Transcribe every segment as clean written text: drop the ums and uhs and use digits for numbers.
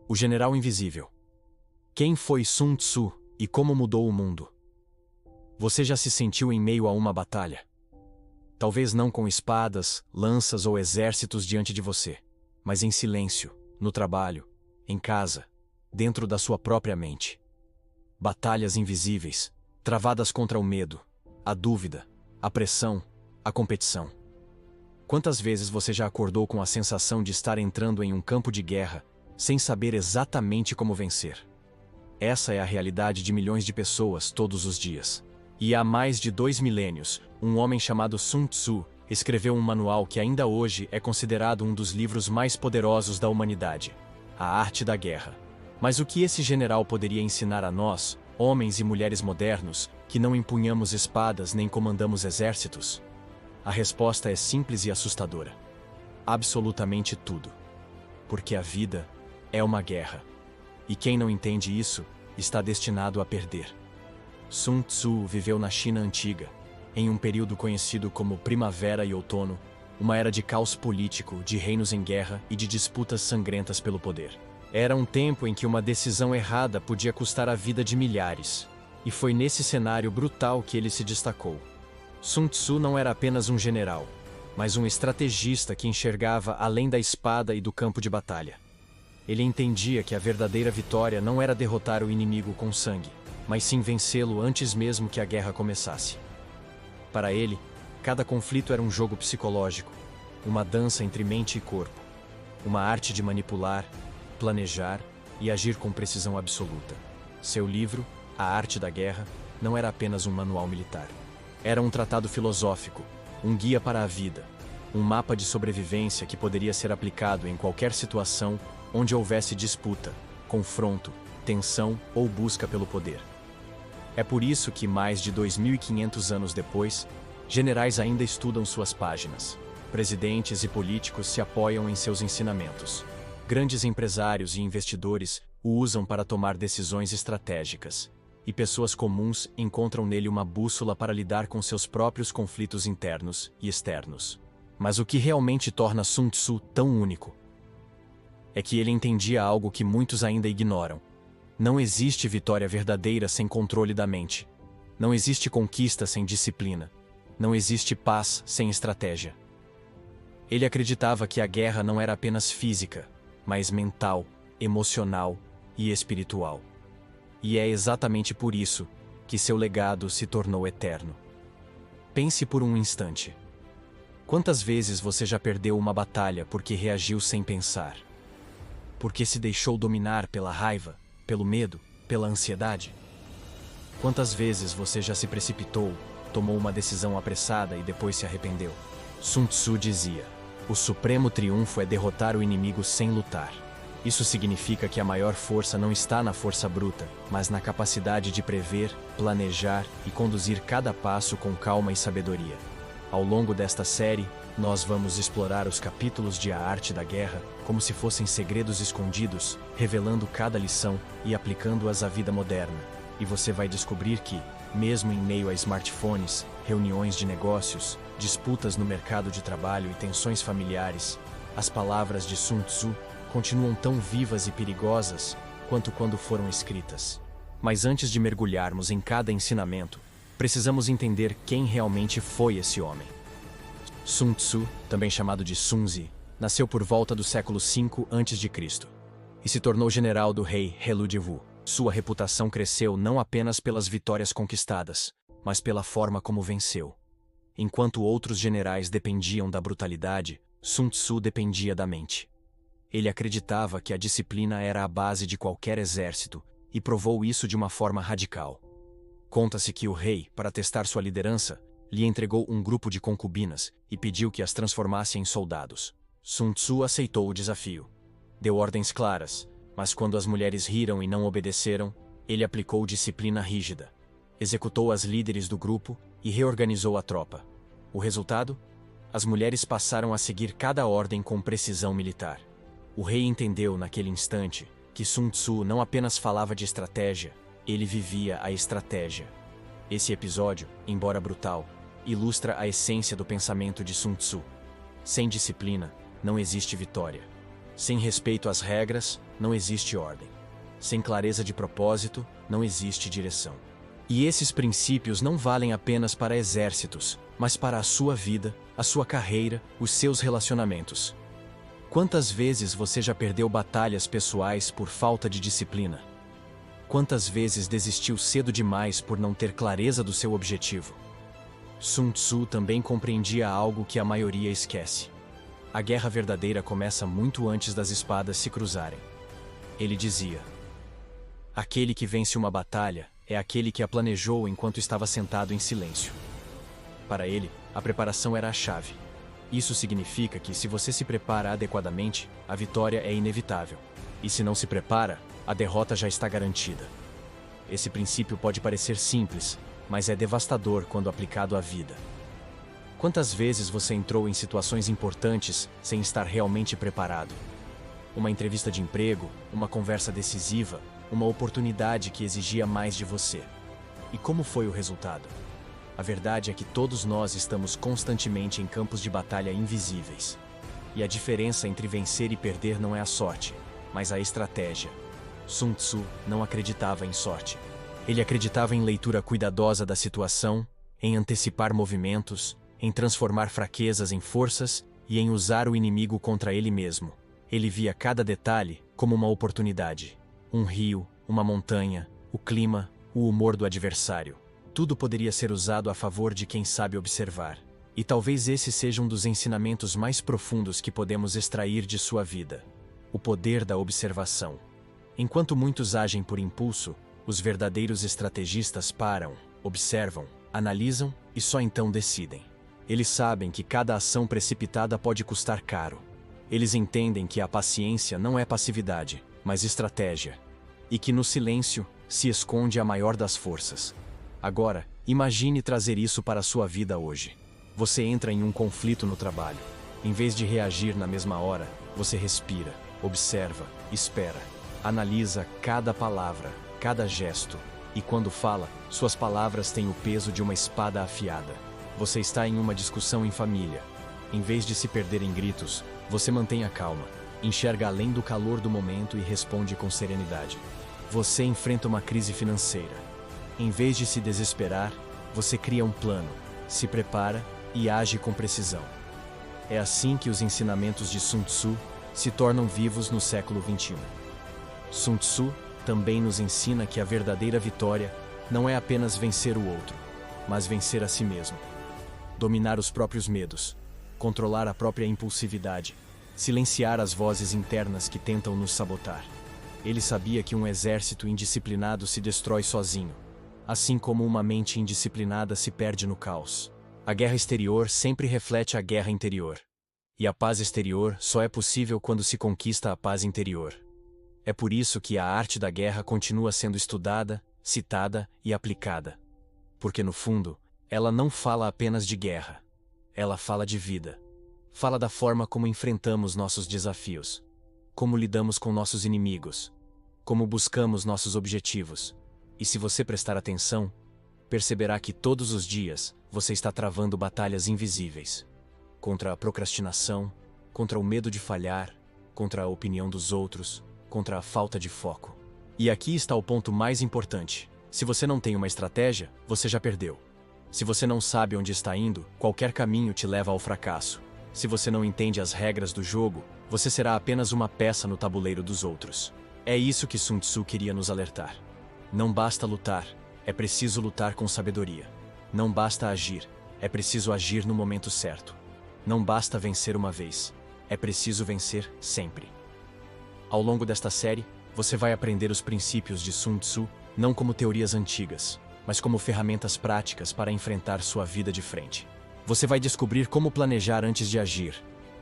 O General Invisível. Quem foi Sun Tzu e como mudou o mundo? Você já se sentiu em meio a uma batalha? Talvez não com espadas, lanças ou exércitos diante de você, mas em silêncio, no trabalho, em casa, dentro da sua própria mente. Batalhas invisíveis, travadas contra o medo, a dúvida, a pressão, a competição. Quantas vezes você já acordou com a sensação de estar entrando em um campo de guerra, sem saber exatamente como vencer? Essa é a realidade de milhões de pessoas todos os dias. E há mais de 2 milênios, um homem chamado Sun Tzu escreveu um manual que ainda hoje é considerado um dos livros mais poderosos da humanidade, A Arte da Guerra. Mas o que esse general poderia ensinar a nós, homens e mulheres modernos, que não empunhamos espadas nem comandamos exércitos? A resposta é simples e assustadora. Absolutamente tudo. Porque a vida é uma guerra. E quem não entende isso, está destinado a perder. Sun Tzu viveu na China antiga, em um período conhecido como Primavera e Outono, uma era de caos político, de reinos em guerra e de disputas sangrentas pelo poder. Era um tempo em que uma decisão errada podia custar a vida de milhares, e foi nesse cenário brutal que ele se destacou. Sun Tzu não era apenas um general, mas um estrategista que enxergava além da espada e do campo de batalha. Ele entendia que a verdadeira vitória não era derrotar o inimigo com sangue, mas sim vencê-lo antes mesmo que a guerra começasse. Para ele, cada conflito era um jogo psicológico, uma dança entre mente e corpo, uma arte de manipular, planejar e agir com precisão absoluta. Seu livro, A Arte da Guerra, não era apenas um manual militar. Era um tratado filosófico, um guia para a vida, um mapa de sobrevivência que poderia ser aplicado em qualquer situação onde houvesse disputa, confronto, tensão ou busca pelo poder. É por isso que, mais de 2.500 anos depois, generais ainda estudam suas páginas. Presidentes e políticos se apoiam em seus ensinamentos. Grandes empresários e investidores o usam para tomar decisões estratégicas. E pessoas comuns encontram nele uma bússola para lidar com seus próprios conflitos internos e externos. Mas o que realmente torna Sun Tzu tão único é que ele entendia algo que muitos ainda ignoram. Não existe vitória verdadeira sem controle da mente. Não existe conquista sem disciplina. Não existe paz sem estratégia. Ele acreditava que a guerra não era apenas física, mas mental, emocional e espiritual. E é exatamente por isso que seu legado se tornou eterno. Pense por um instante. Quantas vezes você já perdeu uma batalha porque reagiu sem pensar? Porque se deixou dominar pela raiva, pelo medo, pela ansiedade? Quantas vezes você já se precipitou, tomou uma decisão apressada e depois se arrependeu? Sun Tzu dizia: o supremo triunfo é derrotar o inimigo sem lutar. Isso significa que a maior força não está na força bruta, mas na capacidade de prever, planejar e conduzir cada passo com calma e sabedoria. Ao longo desta série, nós vamos explorar os capítulos de A Arte da Guerra como se fossem segredos escondidos, revelando cada lição e aplicando-as à vida moderna. E você vai descobrir que, mesmo em meio a smartphones, reuniões de negócios, disputas no mercado de trabalho e tensões familiares, as palavras de Sun Tzu continuam tão vivas e perigosas quanto quando foram escritas. Mas antes de mergulharmos em cada ensinamento, precisamos entender quem realmente foi esse homem. Sun Tzu, também chamado de Sun Tzu, nasceu por volta do século V a.C. e se tornou general do rei Helu de Wu. Sua reputação cresceu não apenas pelas vitórias conquistadas, mas pela forma como venceu. Enquanto outros generais dependiam da brutalidade, Sun Tzu dependia da mente. Ele acreditava que a disciplina era a base de qualquer exército e provou isso de uma forma radical. Conta-se que o rei, para testar sua liderança, lhe entregou um grupo de concubinas e pediu que as transformasse em soldados. Sun Tzu aceitou o desafio. Deu ordens claras, mas quando as mulheres riram e não obedeceram, ele aplicou disciplina rígida. Executou as líderes do grupo e reorganizou a tropa. O resultado? As mulheres passaram a seguir cada ordem com precisão militar. O rei entendeu naquele instante que Sun Tzu não apenas falava de estratégia, ele vivia a estratégia. Esse episódio, embora brutal, ilustra a essência do pensamento de Sun Tzu. Sem disciplina, não existe vitória. Sem respeito às regras, não existe ordem. Sem clareza de propósito, não existe direção. E esses princípios não valem apenas para exércitos, mas para a sua vida, a sua carreira, os seus relacionamentos. Quantas vezes você já perdeu batalhas pessoais por falta de disciplina? Quantas vezes desistiu cedo demais por não ter clareza do seu objetivo? Sun Tzu também compreendia algo que a maioria esquece. A guerra verdadeira começa muito antes das espadas se cruzarem. Ele dizia: aquele que vence uma batalha é aquele que a planejou enquanto estava sentado em silêncio. Para ele, a preparação era a chave. Isso significa que, se você se prepara adequadamente, a vitória é inevitável. E se não se prepara, a derrota já está garantida. Esse princípio pode parecer simples, mas é devastador quando aplicado à vida. Quantas vezes você entrou em situações importantes sem estar realmente preparado? Uma entrevista de emprego, uma conversa decisiva, uma oportunidade que exigia mais de você. E como foi o resultado? A verdade é que todos nós estamos constantemente em campos de batalha invisíveis. E a diferença entre vencer e perder não é a sorte, mas a estratégia. Sun Tzu não acreditava em sorte. Ele acreditava em leitura cuidadosa da situação, em antecipar movimentos, em transformar fraquezas em forças e em usar o inimigo contra ele mesmo. Ele via cada detalhe como uma oportunidade. Um rio, uma montanha, o clima, o humor do adversário. Tudo poderia ser usado a favor de quem sabe observar. E talvez esse seja um dos ensinamentos mais profundos que podemos extrair de sua vida. O poder da observação. Enquanto muitos agem por impulso, os verdadeiros estrategistas param, observam, analisam e só então decidem. Eles sabem que cada ação precipitada pode custar caro. Eles entendem que a paciência não é passividade, mas estratégia. E que no silêncio se esconde a maior das forças. Agora, imagine trazer isso para a sua vida hoje. Você entra em um conflito no trabalho. Em vez de reagir na mesma hora, você respira, observa, espera. Analisa cada palavra, cada gesto. E quando fala, suas palavras têm o peso de uma espada afiada. Você está em uma discussão em família. Em vez de se perder em gritos, você mantém a calma, enxerga além do calor do momento e responde com serenidade. Você enfrenta uma crise financeira. Em vez de se desesperar, você cria um plano, se prepara e age com precisão. É assim que os ensinamentos de Sun Tzu se tornam vivos no século XXI. Sun Tzu também nos ensina que a verdadeira vitória não é apenas vencer o outro, mas vencer a si mesmo. Dominar os próprios medos, controlar a própria impulsividade, silenciar as vozes internas que tentam nos sabotar. Ele sabia que um exército indisciplinado se destrói sozinho, assim como uma mente indisciplinada se perde no caos. A guerra exterior sempre reflete a guerra interior. E a paz exterior só é possível quando se conquista a paz interior. É por isso que a arte da guerra continua sendo estudada, citada e aplicada. Porque no fundo, ela não fala apenas de guerra. Ela fala de vida. Fala da forma como enfrentamos nossos desafios. Como lidamos com nossos inimigos. Como buscamos nossos objetivos. E se você prestar atenção, perceberá que todos os dias você está travando batalhas invisíveis. Contra a procrastinação, contra o medo de falhar, contra a opinião dos outros, contra a falta de foco. E aqui está o ponto mais importante. Se você não tem uma estratégia, você já perdeu. Se você não sabe onde está indo, qualquer caminho te leva ao fracasso. Se você não entende as regras do jogo, você será apenas uma peça no tabuleiro dos outros. É isso que Sun Tzu queria nos alertar. Não basta lutar, é preciso lutar com sabedoria. Não basta agir, é preciso agir no momento certo. Não basta vencer uma vez, é preciso vencer sempre. Ao longo desta série, você vai aprender os princípios de Sun Tzu, não como teorias antigas, mas como ferramentas práticas para enfrentar sua vida de frente. Você vai descobrir como planejar antes de agir,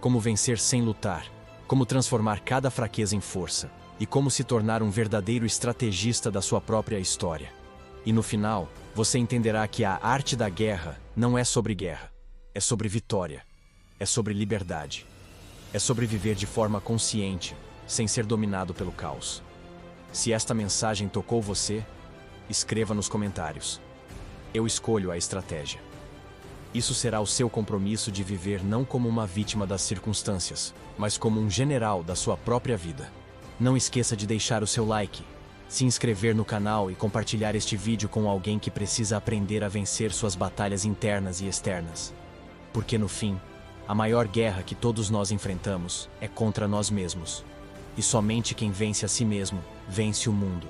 como vencer sem lutar, como transformar cada fraqueza em força, e como se tornar um verdadeiro estrategista da sua própria história. E no final, você entenderá que a arte da guerra não é sobre guerra, é sobre vitória, é sobre liberdade, é sobre viver de forma consciente, sem ser dominado pelo caos. Se esta mensagem tocou você, escreva nos comentários. Eu escolho a estratégia. Isso será o seu compromisso de viver não como uma vítima das circunstâncias, mas como um general da sua própria vida. Não esqueça de deixar o seu like, se inscrever no canal e compartilhar este vídeo com alguém que precisa aprender a vencer suas batalhas internas e externas. Porque no fim, a maior guerra que todos nós enfrentamos é contra nós mesmos. E somente quem vence a si mesmo, vence o mundo.